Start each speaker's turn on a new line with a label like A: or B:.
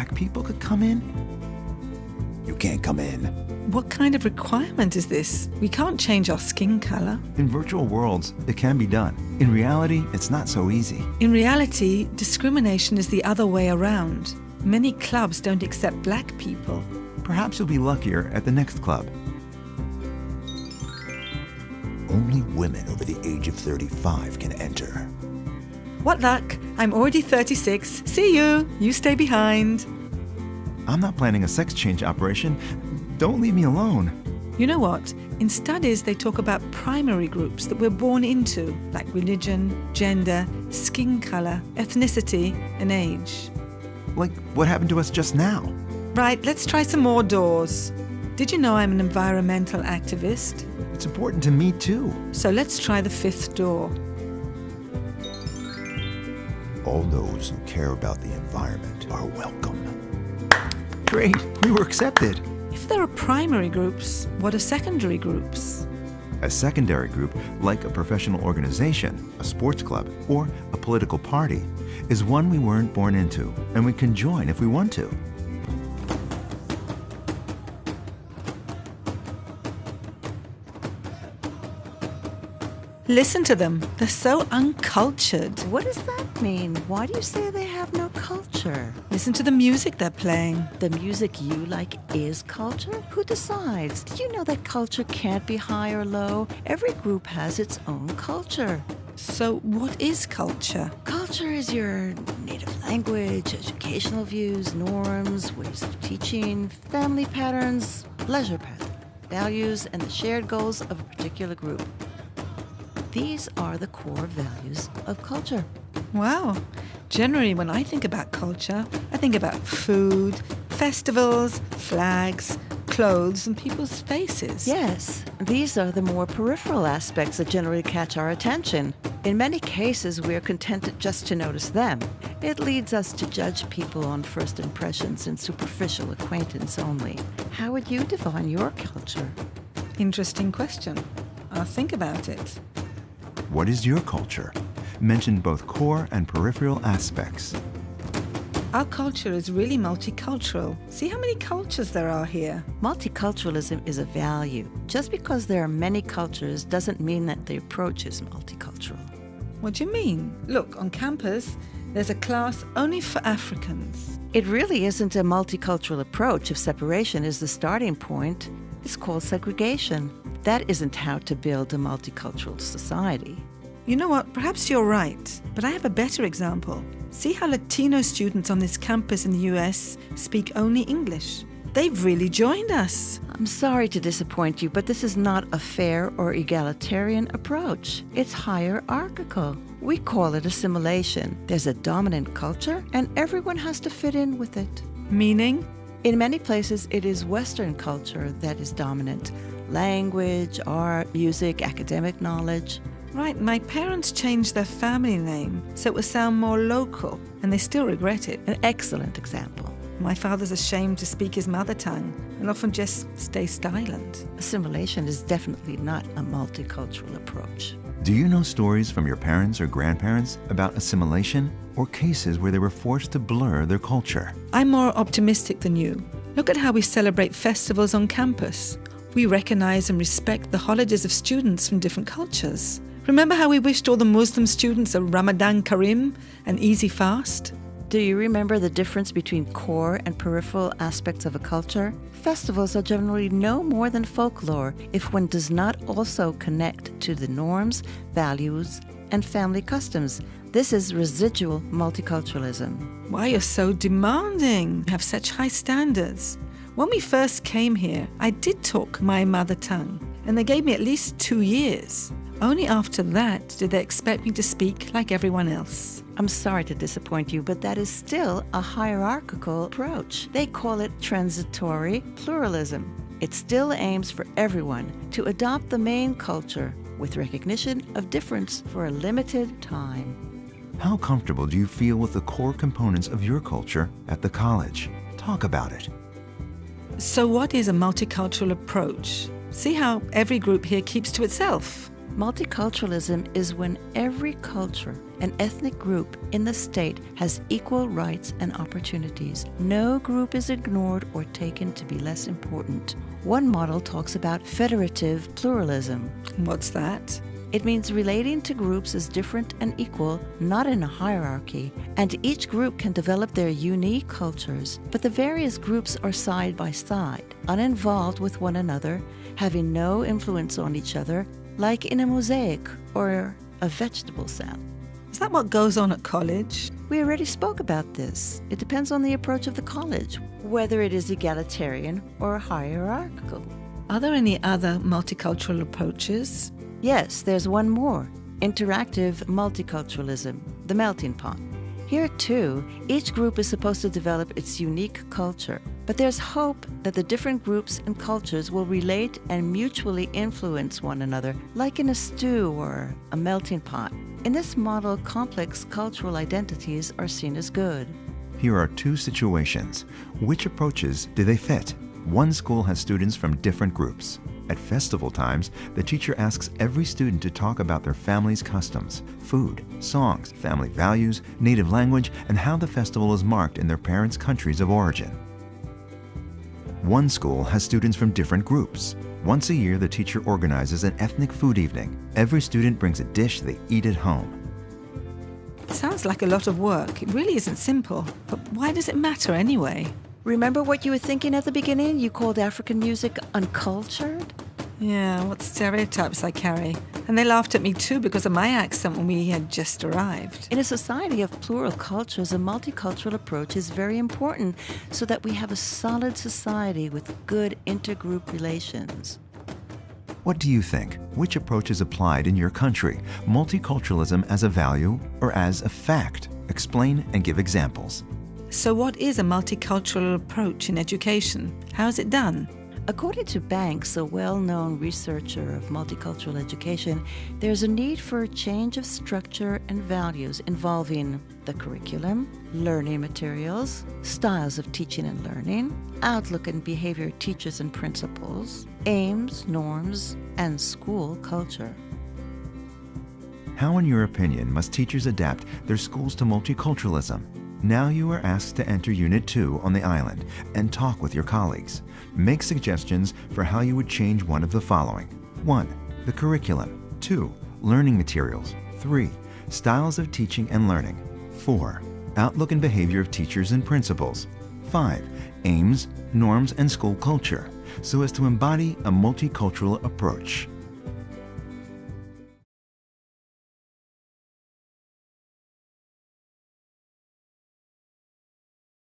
A: black people could come in? You can't come in.
B: What kind of requirement is this? We can't change our skin color.
A: In virtual worlds, it can be done. In reality, it's not so easy.
B: In reality, discrimination is the other way around. Many clubs don't accept black people.
A: Perhaps you'll be luckier at the next club. Only women over the age of 35 can enter.
B: What luck? I'm already 36. See you. You stay behind.
A: I'm not planning a sex change operation. Don't leave me alone.
B: You know what? In studies, they talk about primary groups that we're born into, like religion, gender, skin color, ethnicity, and age.
A: Like what happened to us just now?
B: Right, let's try some more doors. Did you know I'm an environmental activist?
A: It's important to me too.
B: So let's try the 5th door.
A: All those who care about the environment are welcome. Great, we were accepted.
B: If there are primary groups, what are secondary groups?
A: A secondary group, like a professional organization, a sports club, or a political party, is one we weren't born into, and we can join if we want to.
B: Listen to them. They're so uncultured.
C: What does that mean? Why do you say they have no culture?
B: Listen to the music they're playing.
C: The music you like is culture? Who decides? Do you know that culture can't be high or low? Every group has its own culture.
B: So what is culture?
C: Culture is your native language, educational views, norms, ways of teaching, family patterns, leisure patterns, values, and the shared goals of a particular group. These are the core values of culture.
B: Wow. Generally, when I think about culture, I think about food, festivals, flags, clothes, and people's faces.
C: Yes, these are the more peripheral aspects that generally catch our attention. In many cases, we are contented just to notice them. It leads us to judge people on first impressions and superficial acquaintance only. How would you define your culture?
B: Interesting question. I'll think about it.
A: What is your culture? Mention both core and peripheral aspects.
B: Our culture is really multicultural. See how many cultures there are here.
C: Multiculturalism is a value. Just because there are many cultures doesn't mean that the approach is multicultural.
B: What do you mean? Look, on campus, there's a class only for Africans.
C: It really isn't a multicultural approach if separation is the starting point. It's called segregation. That isn't how to build a multicultural society.
B: You know what? Perhaps you're right, but I have a better example. See how Latino students on this campus in the US speak only English. They've really joined us.
C: I'm sorry to disappoint you, but this is not a fair or egalitarian approach. It's hierarchical. We call it assimilation. There's a dominant culture, and everyone has to fit in with it.
B: Meaning?
C: In many places, it is Western culture that is dominant. Language, art, music, academic knowledge.
B: Right, my parents changed their family name so it would sound more local, and they still regret it.
C: An excellent example.
B: My father's ashamed to speak his mother tongue and often just stays silent.
C: Assimilation is definitely not a multicultural approach.
A: Do you know stories from your parents or grandparents about assimilation or cases where they were forced to blur their culture?
B: I'm more optimistic than you. Look at how we celebrate festivals on campus. We recognize and respect the holidays of students from different cultures. Remember how we wished all the Muslim students a Ramadan Karim, an easy fast?
C: Do you remember the difference between core and peripheral aspects of a culture? Festivals are generally no more than folklore if one does not also connect to the norms, values, and family customs. This is residual multiculturalism.
B: Why you're so demanding, have such high standards. When we first came here, I did talk my mother tongue, and they gave me at least 2 years. Only after that did they expect me to speak like everyone else.
C: I'm sorry to disappoint you, but that is still a hierarchical approach. They call it transitory pluralism. It still aims for everyone to adopt the main culture with recognition of difference for a limited time.
A: How comfortable do you feel with the core components of your culture at the college? Talk about it.
B: So what is a multicultural approach? See how every group here keeps to itself.
C: Multiculturalism is when every culture and ethnic group in the state has equal rights and opportunities. No group is ignored or taken to be less important. One model talks about federative pluralism.
B: What's that?
C: It means relating to groups as different and equal, not in a hierarchy, and each group can develop their unique cultures, but the various groups are side by side, uninvolved with one another, having no influence on each other, like in a mosaic or a vegetable salad.
B: Is that what goes on at college?
C: We already spoke about this. It depends on the approach of the college, whether it is egalitarian or hierarchical.
B: Are there any other multicultural approaches?
C: Yes, there's one more. Interactive multiculturalism, the melting pot. Here, too, each group is supposed to develop its unique culture, but there's hope that the different groups and cultures will relate and mutually influence one another, like in a stew or a melting pot. In this model, complex cultural identities are seen as good.
A: Here are two situations. Which approaches do they fit? One school has students from different groups. At festival times, the teacher asks every student to talk about their family's customs, food, songs, family values, native language, and how the festival is marked in their parents' countries of origin. One school has students from different groups. Once a year, the teacher organizes an ethnic food evening. Every student brings a dish they eat at home.
B: It sounds like a lot of work. It really isn't simple. But why does it matter anyway?
C: Remember what you were thinking at the beginning? You called African music uncultured?
B: Yeah, what stereotypes I carry. And they laughed at me too because of my accent when we had just arrived.
C: In a society of plural cultures, a multicultural approach is very important so that we have a solid society with good intergroup relations.
A: What do you think? Which approach is applied in your country? Multiculturalism as a value or as a fact? Explain and give examples.
B: So what is a multicultural approach in education? How is it done?
C: According to Banks, a well-known researcher of multicultural education, there's a need for a change of structure and values involving the curriculum, learning materials, styles of teaching and learning, outlook and behavior of teachers and principals, aims, norms, and school culture.
A: How, in your opinion, must teachers adapt their schools to multiculturalism? Now you are asked to enter Unit 2 on the island and talk with your colleagues. Make suggestions for how you would change one of the following. 1. The curriculum. 2. Learning materials. 3. Styles of teaching and learning. 4. Outlook and behavior of teachers and principals. 5. Aims, norms, and school culture, so as to embody a multicultural approach.